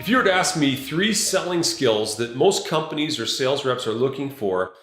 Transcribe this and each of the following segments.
If you were to ask me 3 selling skills that most companies or sales reps are looking for,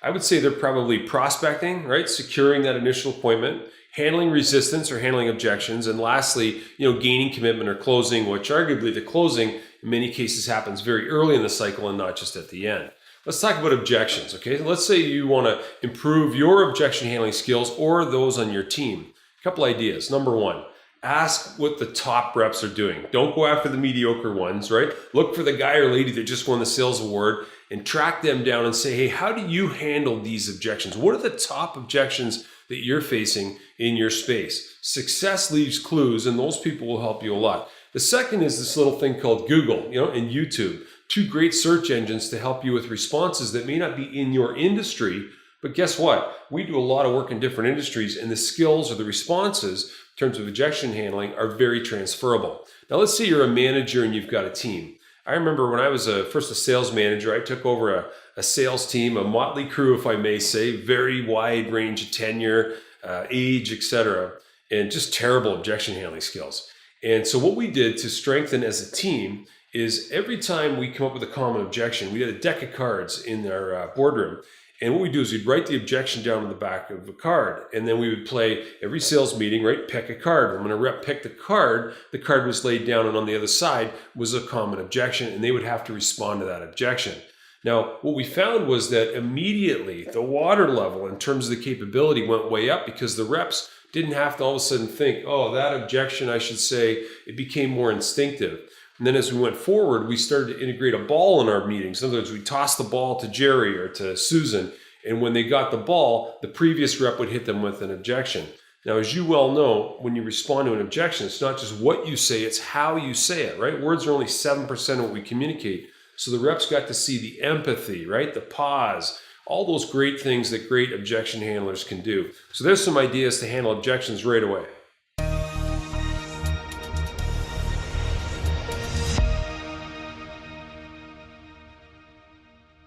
I would say they're probably prospecting, right? Securing that initial appointment, handling resistance or handling objections, and lastly, gaining commitment or closing, which arguably the closing in many cases happens very early in the cycle and not just at the end. Let's talk about objections, okay? Let's say you want to improve your objection handling skills or those on your team. A couple ideas. Number 1, ask what the top reps are doing. Don't go after the mediocre ones, right? Look for the guy or lady that just won the sales award and track them down and say, hey, how do you handle these objections? What are the top objections that you're facing in your space? Success leaves clues, and those people will help you a lot. The second is this little thing called Google, and YouTube. 2 great search engines to help you with responses that may not be in your industry, but guess what? We do a lot of work in different industries, and the skills or the responses in terms of objection handling are very transferable. Now, let's say you're a manager and you've got a team. I remember when I was first a sales manager, I took over a sales team, a motley crew, if I may say, very wide range of tenure, age, etc., and just terrible objection handling skills. And so what we did to strengthen as a team is every time we come up with a common objection, we had a deck of cards in our boardroom. And what we do is we'd write the objection down on the back of the card. And then we would play every sales meeting, right? Pick a card. When a rep picked the card was laid down, and on the other side was a common objection, and they would have to respond to that objection. Now, what we found was that immediately the water level in terms of the capability went way up because the reps didn't have to all of a sudden think, oh, that objection, I should say. It became more instinctive. And then as we went forward, we started to integrate a ball in our meetings. In other words, we tossed the ball to Jerry or to Susan, and when they got the ball, the previous rep would hit them with an objection. Now, as you well know, when you respond to an objection, it's not just what you say, it's how you say it, right? Words are only 7% of what we communicate. So the reps got to see the empathy, right? The pause, all those great things that great objection handlers can do. So there's some ideas to handle objections right away.